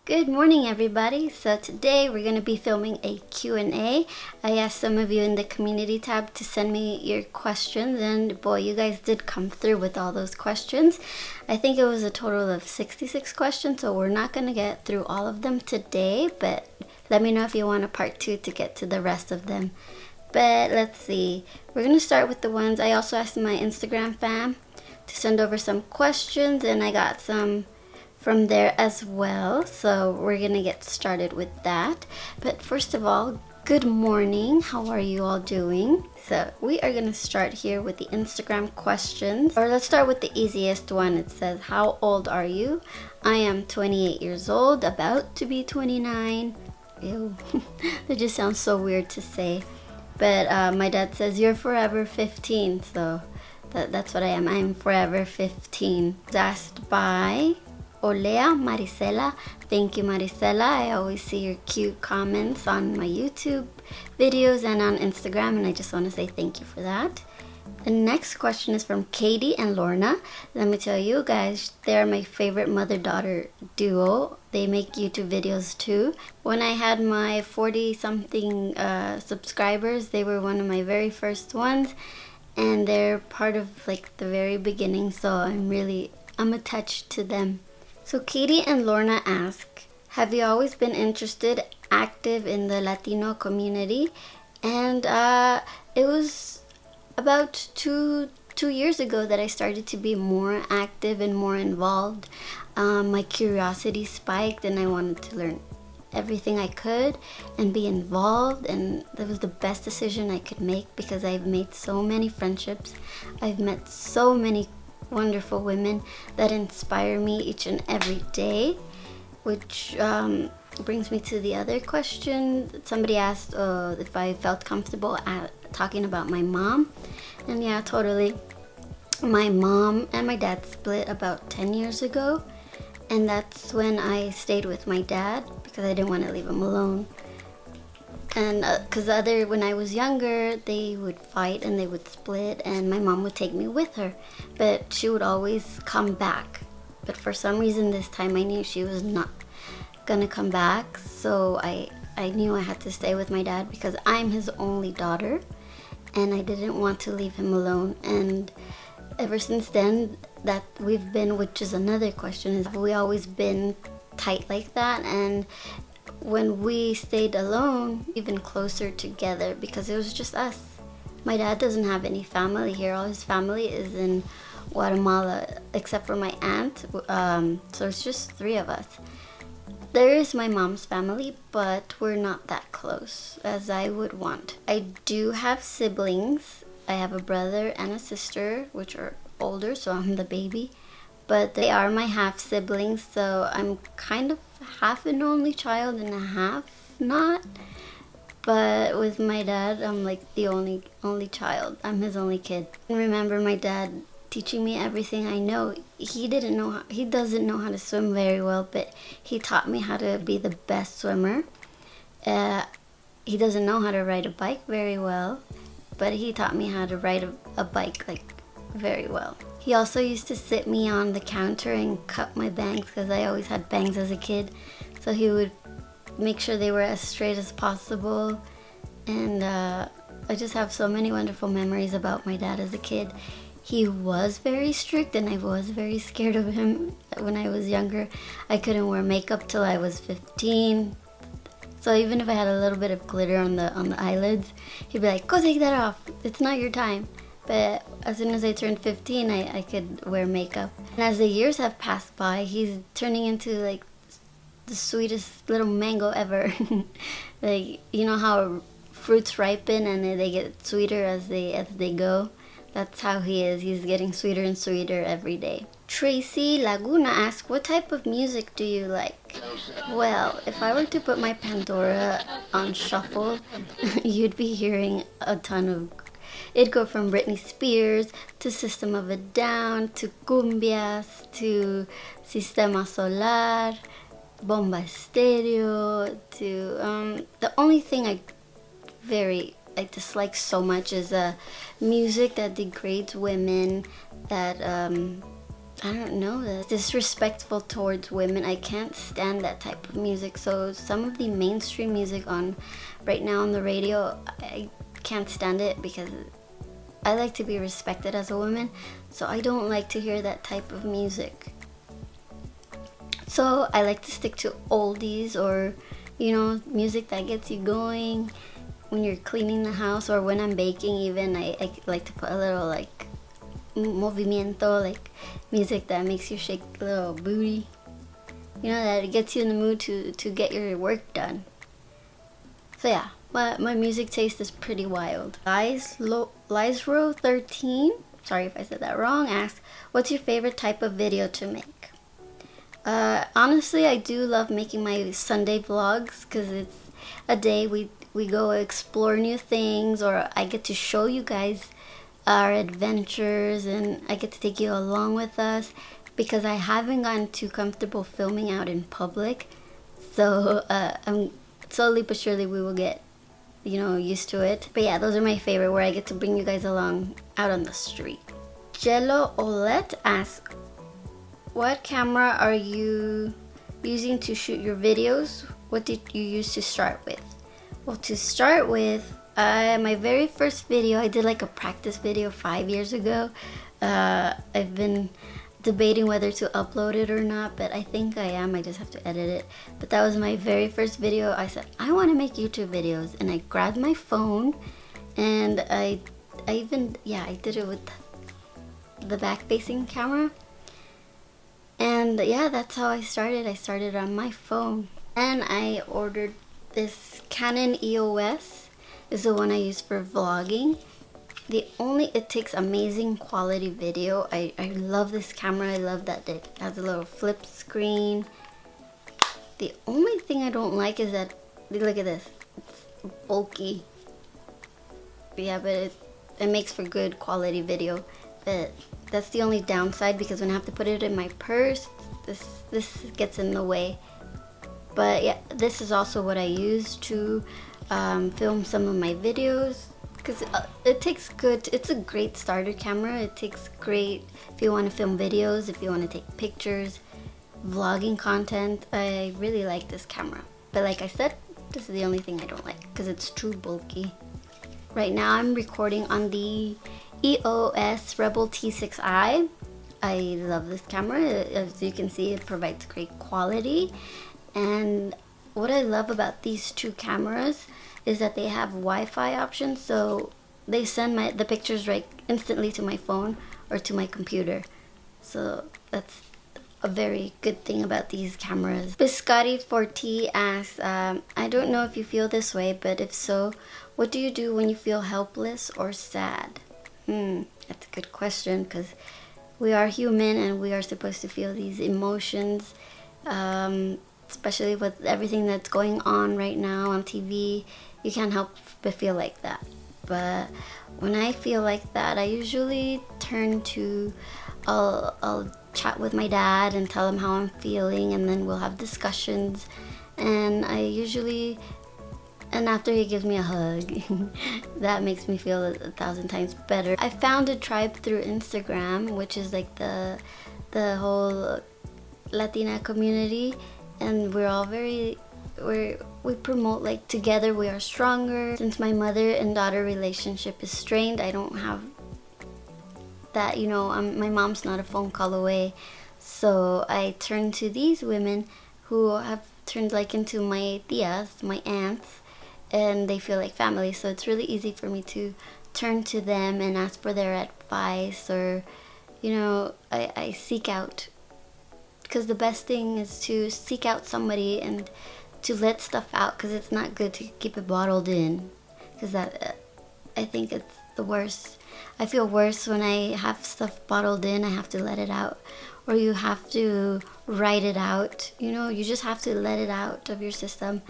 Good morning, everybody. So today we're going to be filming a Q&A. I asked some of you in the community tab to send me your questions, and boy, you guys did come through with all those questions. I think it was a total of 66 questions, so we're not going to get through all of them today, but let me know if you want a part 2 to get to the rest of them. But let's see. We're going to start with the ones I also asked my Instagram fam to send over some questions, and I got some from there as well, so we're gonna get started with that. But first of all, good morning. How are you all doing? So we are gonna start here with the Instagram questions, or let's start with the easiest one. It says, how old are you? I am 28 years old, about to be 29. Ew. That just sounds so weird to say. But my dad says you're forever 15, so that's what I am. I'm forever 15. Asked by Olea Maricela. Thank you, Maricela. I always see your cute comments on my YouTube videos and on Instagram, and I just want to say thank you for that. The next question is from Katie and Lorna. Let me tell you guys, they're my favorite mother-daughter duo. They make YouTube videos too. When I had my 40-something subscribers, they were one of my very first ones, and they're part of like the very beginning, so I'm attached to them. So Katie and Lorna ask, have you always been interested, active in the Latino community? And it was about two years ago that I started to be more active and more involved. My curiosity spiked and I wanted to learn everything I could and be involved, and that was the best decision I could make because I've made so many friendships. I've met so many wonderful women that inspire me each and every day, which brings me to the other question. Somebody asked if I felt comfortable talking about my mom, and yeah, totally. My mom and my dad split about 10 years ago, and that's when I stayed with my dad because I didn't want to leave him alone. And because when I was younger, they would fight and they would split, and my mom would take me with her, but she would always come back. But for some reason this time I knew she was not gonna come back, so I knew I had to stay with my dad because I'm his only daughter and I didn't want to leave him alone. And ever since then, that we've been, which is another question, is have we always been tight like that? And when we stayed alone, even closer together because it was just us. My dad doesn't have any family here. All his family is in Guatemala, except for my aunt. So it's just 3 of us. There is my mom's family, but we're not that close as I would want. I do have siblings. I have a brother and a sister, which are older, so I'm the baby. But they are my half siblings, so I'm kind of half an only child and a half not. But with my dad, I'm like the only child. I'm his only kid. I remember my dad teaching me everything I know. He doesn't know how to swim very well, but he taught me how to be the best swimmer. He doesn't know how to ride a bike very well, but he taught me how to ride a bike like very well. He also used to sit me on the counter and cut my bangs because I always had bangs as a kid. So he would make sure they were as straight as possible. And I just have so many wonderful memories about my dad as a kid. He was very strict and I was very scared of him when I was younger. I couldn't wear makeup till I was 15. So even if I had a little bit of glitter on the eyelids, he'd be like, go take that off. It's not your time. But as soon as I turned 15, I could wear makeup. And as the years have passed by, he's turning into like the sweetest little mango ever. Like, you know how fruits ripen and they get sweeter as they go? That's how he is. He's getting sweeter and sweeter every day. Tracy Laguna asks, what type of music do you like? Well, if I were to put my Pandora on shuffle, you'd be hearing a ton of... It'd go from Britney Spears to System of a Down to cumbias to Sistema Solar, Bomba Estéreo to the only thing I dislike so much is music that degrades women, that I don't know, this disrespectful towards women. I can't stand that type of music. So some of the mainstream music on right now on the radio, I can't stand it because I like to be respected as a woman. So I don't like to hear that type of music. So I like to stick to oldies, or music that gets you going when you're cleaning the house, or when I'm baking even. I like to put a little like movimiento, like music that makes you shake a little booty, that it gets you in the mood to get your work done. So yeah, my music taste is pretty wild. Lizro13, sorry if I said that wrong, asks, what's your favorite type of video to make? Honestly, I do love making my Sunday vlogs, because it's a day we go explore new things, or I get to show you guys our adventures, and I get to take you along with us, because I haven't gotten too comfortable filming out in public. So I'm slowly but surely we will get used to it. But yeah, those are my favorite, where I get to bring you guys along out on the street. Jello Olet asks, what camera are you using to shoot your videos? What did you use to start with? Well, to start with, my very first video, I did like a practice video 5 years ago. I've been debating whether to upload it or not, but I think I am. I just have to edit it. But that was my very first video. I said, I want to make YouTube videos, and I grabbed my phone, and I did it with the back-facing camera. And yeah, that's how I started. I started on my phone, and I ordered this Canon EOS. Is the one I use for vlogging. It takes amazing quality video. I love this camera. I love that it has a little flip screen. The only thing I don't like is that, look at this, it's bulky. But yeah, but it makes for good quality video. But that's the only downside, because when I have to put it in my purse, this gets in the way. But yeah, this is also what I use to film some of my videos, because it's a great starter camera. It takes great if you want to film videos, if you want to take pictures, vlogging content. I really like this camera. But like I said, this is the only thing I don't like, because it's too bulky. Right now I'm recording on the EOS Rebel T6i. I love this camera. As you can see, it provides great quality. And what I love about these two cameras is that they have Wi-Fi options, so they send the pictures right instantly to my phone or to my computer. So that's a very good thing about these cameras. Biscotti4T asks, I don't know if you feel this way, but if so, what do you do when you feel helpless or sad? That's a good question, because we are human and we are supposed to feel these emotions, especially with everything that's going on right now on TV. You can't help but feel like that. But when I feel like that, I usually turn to, I'll chat with my dad and tell him how I'm feeling, and then we'll have discussions. And after he gives me a hug, that makes me feel 1,000 times better. I found a tribe through Instagram, which is like the whole Latina community, and we're all we promote like together we are stronger. Since my mother and daughter relationship is strained, I don't have that, my mom's not a phone call away. So I turn to these women who have turned like into my tias, my aunts, and they feel like family. So it's really easy for me to turn to them and ask for their advice, or I seek out, because the best thing is to seek out somebody and to let stuff out, because it's not good to keep it bottled in, because I think it's the worst. I feel worse when I have stuff bottled in. I have to let it out, or you have to write it out. You just have to let it out of your system,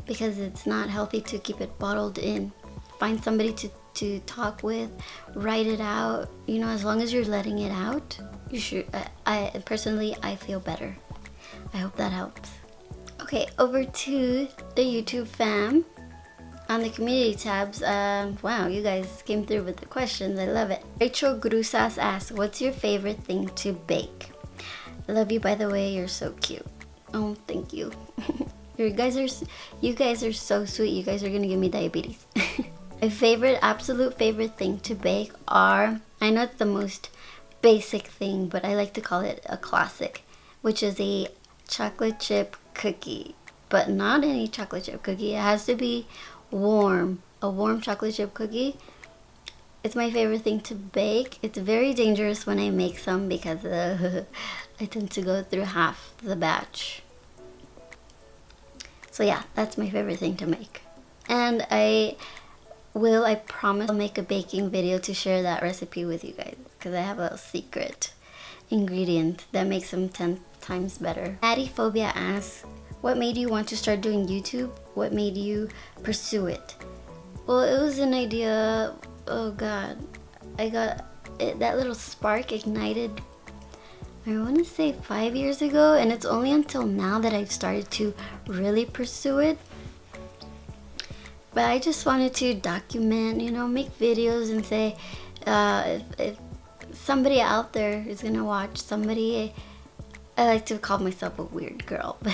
because it's not healthy to keep it bottled in. Find somebody to talk with, write it out. As long as you're letting it out, you should. I personally feel better. I hope that helps. Okay, over to the YouTube fam. On the community tabs, wow, you guys came through with the questions. I love it. Rachel Grusas asks, what's your favorite thing to bake? Love you, by the way. You're so cute. Oh, thank you. You guys are so sweet. You guys are gonna give me diabetes. My absolute favorite thing to bake are, I know it's the most basic thing, but I like to call it a classic, which is a chocolate chip cookie. But not any chocolate chip cookie. It has to be warm. A warm chocolate chip cookie. It's my favorite thing to bake. It's very dangerous when I make some because I tend to go through half the batch. So yeah, that's my favorite thing to make. And I promise I'll make a baking video to share that recipe with you guys, because I have a secret ingredient that makes them 10 times better. Maddie Phobia asks, what made you want to start doing YouTube? What made you pursue it? Well, it was an idea, oh god, I got it, that little spark ignited, I want to say 5 years ago, and it's only until now that I've started to really pursue it. But I just wanted to document, make videos and say, if somebody out there is gonna watch, I like to call myself a weird girl, but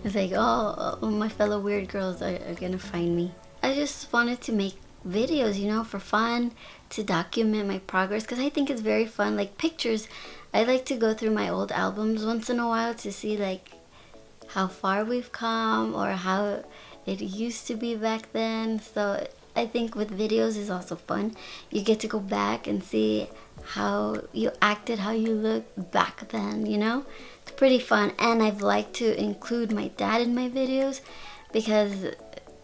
it's like, oh, my fellow weird girls are gonna find me. I just wanted to make videos, for fun, to document my progress, because I think it's very fun. Like pictures, I like to go through my old albums once in a while to see like how far we've come or how it used to be back then. So I think with videos is also fun. You get to go back and see how you acted, how you looked back then, It's pretty fun. And I've liked to include my dad in my videos because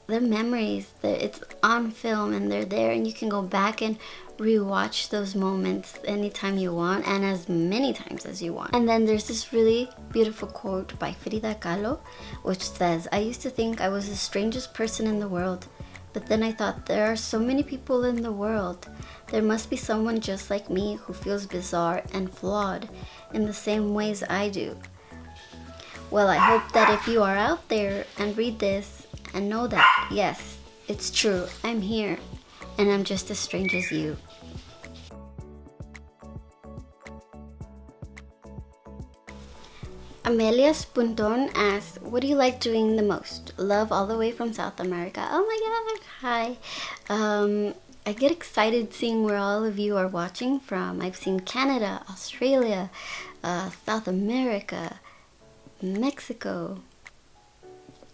they're memories. It's on film and they're there, and you can go back and rewatch those moments anytime you want and as many times as you want. And then there's this really beautiful quote by Frida Kahlo, which says, I used to think I was the strangest person in the world, but then I thought, there are so many people in the world. There must be someone just like me who feels bizarre and flawed in the same ways I do. Well, I hope that if you are out there and read this and know that, yes, it's true, I'm here, and I'm just as strange as you. Amelia Spunton asks, what do you like doing the most? Love all the way from South America. Oh my god, hi. I get excited seeing where all of you are watching from. I've seen Canada, Australia, South America, Mexico.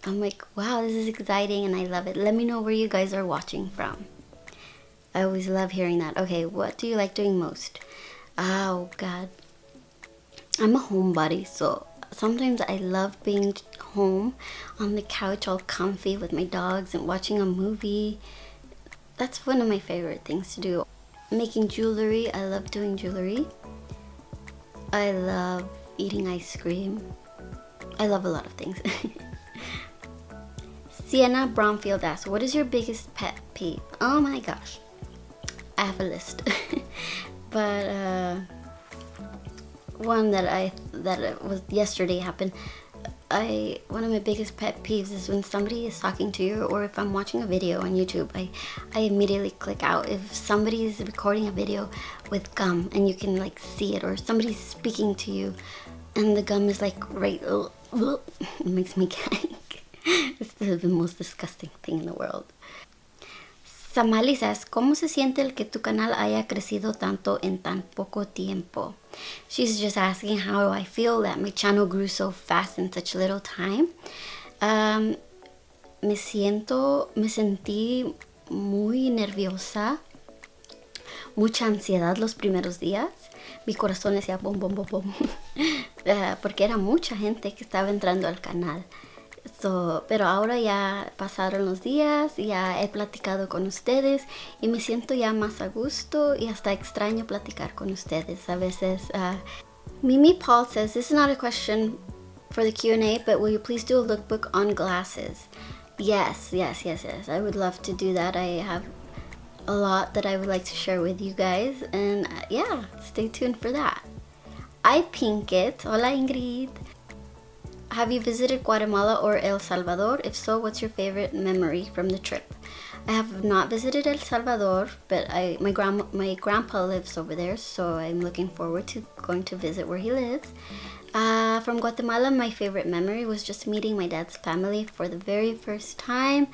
I'm like, wow, this is exciting and I love it. Let me know where you guys are watching from. I always love hearing that. Okay, what do you like doing most? Oh god, I'm a homebody, so sometimes I love being home on the couch all comfy with my dogs and watching a movie. That's one of my favorite things to do. Making jewelry, I love doing jewelry. I love eating ice cream. I love a lot of things. Sienna Bromfield asks, what is your biggest pet peeve? Oh my gosh, I have a list. But one that was yesterday happened. One of my biggest pet peeves is when somebody is talking to you, or if I'm watching a video on YouTube, I immediately click out. If somebody is recording a video with gum and you can like see it, or somebody's speaking to you and the gum is like right, it makes me gag. It's the most disgusting thing in the world. Samali says, ¿cómo se siente el que tu canal haya crecido tanto en tan poco tiempo? She's just asking how I feel that my channel grew so fast in such little time. Me sentí muy nerviosa, mucha ansiedad los primeros días. Mi corazón decía bom, bom, bom, bom. Porque era mucha gente que estaba entrando al canal. Pero ahora ya pasaron los días, ya he platicado con ustedes y me siento ya más a gusto y hasta extraño platicar con ustedes a veces. Mimi Paul says, this is not a question for the Q&A, but will you please do a lookbook on glasses? Yes. I would love to do that. I have a lot that I would like to share with you guys, and yeah, stay tuned for that. I Pink It. Hola Ingrid. Have you visited Guatemala or El Salvador? If so, what's your favorite memory from the trip? I have not visited El Salvador, but my grandpa lives over there, so I'm looking forward to going to visit where he lives. From Guatemala, my favorite memory was just meeting my dad's family for the very first time,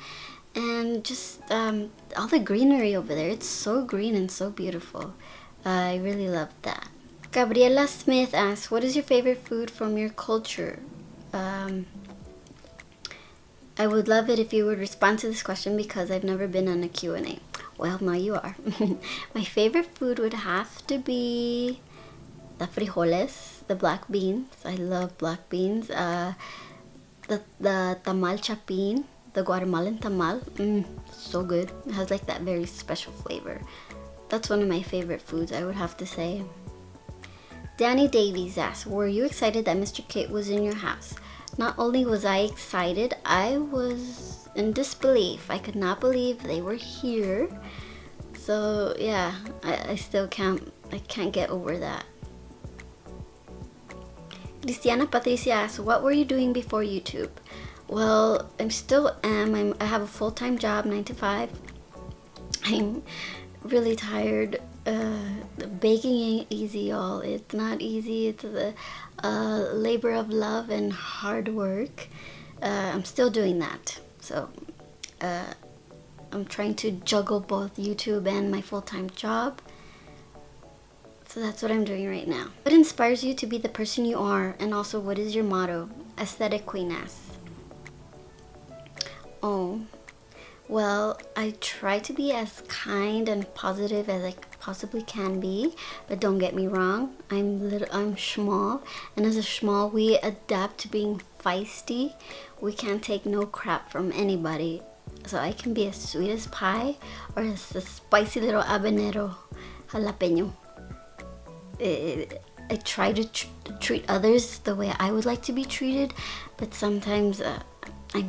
and just all the greenery over there. It's so green and so beautiful. I really loved that. Gabriela Smith asks, what is your favorite food from your culture? I would love it if you would respond to this question because I've never been on a Q&A. Well, now you are. My favorite food would have to be the frijoles, the black beans. I love black beans. The tamal chapin, the Guatemalan tamal. So good. It has like that very special flavor. That's one of my favorite foods, I would have to say. Danny Davies asks, were you excited that Mr. Kit was in your house? Not only was I excited, I was in disbelief. I could not believe they were here. So yeah, I still can't get over that. Cristiana Patricia asks, what were you doing before YouTube? Well, I have a full-time job, 9 to 5. I'm really tired. Baking ain't easy, y'all. It's not easy. It's a labor of love and hard work. I'm still doing that. So I'm trying to juggle both YouTube and my full-time job. So that's what I'm doing right now. What inspires you to be the person you are? And also, what is your motto? Aesthetic Queen asks. Oh, well, I try to be as kind and positive as I possibly can be, but don't get me wrong, I'm small, and as a small, we adapt to being feisty. We can't take no crap from anybody. So I can be as sweet as pie or as a spicy little habanero jalapeno. I try to treat others the way I would like to be treated, but sometimes I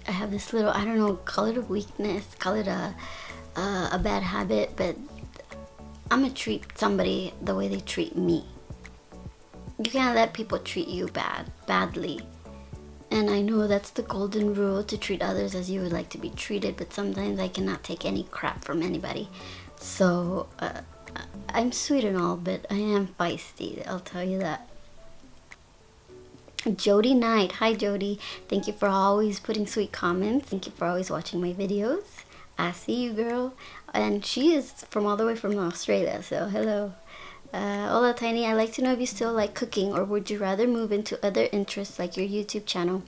have this little, I don't know, call it a weakness, call it a bad habit, but I'm gonna treat somebody the way they treat me. You can't let people treat you badly. And I know that's the golden rule, to treat others as you would like to be treated, but sometimes I cannot take any crap from anybody. So I'm sweet and all, but I am feisty, I'll tell you that. Jody Knight. Hi Jody. Thank you for always putting sweet comments. Thank you for always watching my videos. I see you, girl. And she is from all the way from Australia, so hello. Hola Tiny, I'd like to know if you still like cooking, or would you rather move into other interests like your YouTube channel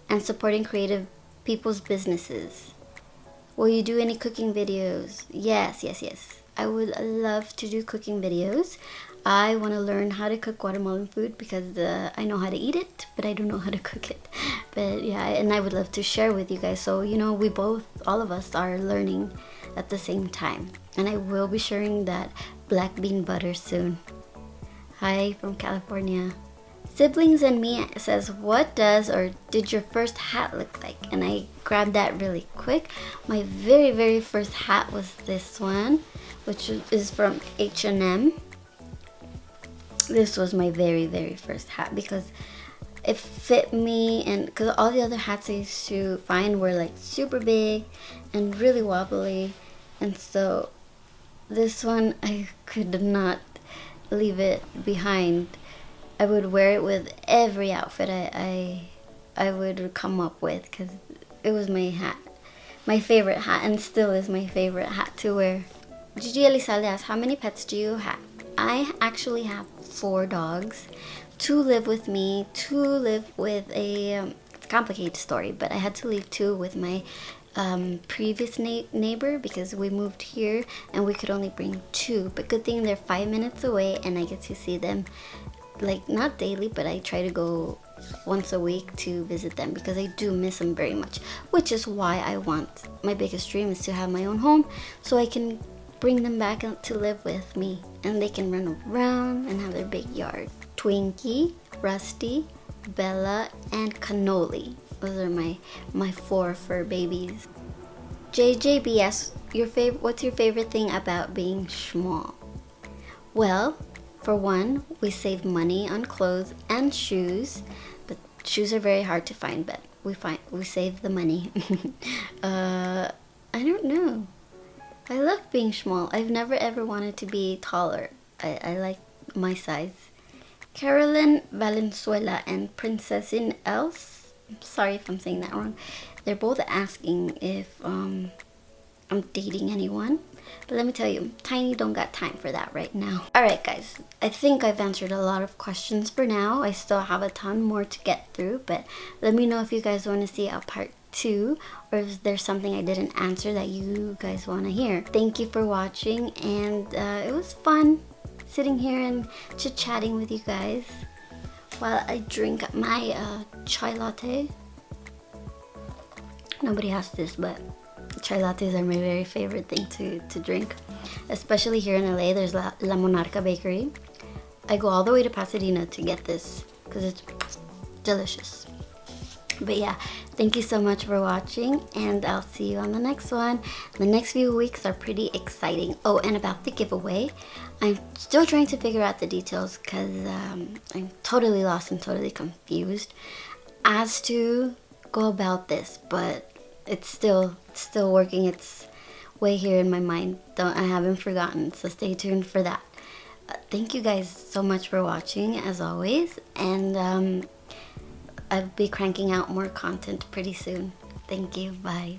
and supporting creative people's businesses? Will you do any cooking videos? Yes. I would love to do cooking videos. I want to learn how to cook Guatemalan food because I know how to eat it, but I don't know how to cook it. But yeah, and I would love to share with you guys. So, you know, we both, all of us are learning at the same time. And I will be sharing that black bean butter soon. Hi from California. Siblings and Me says, what does or did your first hat look like? And I grabbed that really quick. My very, very first hat was this one, which is from H&M. This was my very, very first hat because it fit me, and because all the other hats I used to find were like super big and really wobbly, and so this one I could not leave it behind. I would wear it with every outfit I would come up with because it was my hat, my favorite hat, and still is my favorite hat to wear. Gigi Elizalde asks, how many pets do you have? I actually have 4 dogs. 2 live with me, 2 live with it's a complicated story, but I had to leave 2 with my previous neighbor because we moved here and we could only bring 2. But good thing they're 5 minutes away and I get to see them, like not daily, but I try to go once a week to visit them because I do miss them very much, which is why my biggest dream is to have my own home so I can bring them back to live with me and they can run around and have their big yard. Twinkie, Rusty, Bella, and Cannoli. Those are my 4 fur babies. JJBS, what's your favorite thing about being small? Well, for one, we save money on clothes and shoes, but shoes are very hard to find, but we save the money. I don't know. I love being small. I've never ever wanted to be taller. I like my size. Carolyn Valenzuela and Princesin Else. I'm sorry if I'm saying that wrong. They're both asking if I'm dating anyone. But let me tell you, Tiny don't got time for that right now. Alright guys, I think I've answered a lot of questions for now. I still have a ton more to get through, but let me know if you guys want to see a part 2 or if there's something I didn't answer that you guys want to hear. Thank you for watching, and it was fun sitting here and chit-chatting with you guys while I drink my chai latte. Nobody has this, but chai lattes are my very favorite thing to drink, especially here in LA. There's La Monarca Bakery. I go all the way to Pasadena to get this because it's delicious. But yeah, thank you so much for watching, and I'll see you on the next one. The next few weeks are pretty exciting. Oh, and about the giveaway, I'm still trying to figure out the details because I'm totally lost and totally confused as to go about this, but it's still working its way here in my mind. I haven't forgotten, so stay tuned for that. Thank you guys so much for watching, as always, and I'll be cranking out more content pretty soon. Thank you. Bye.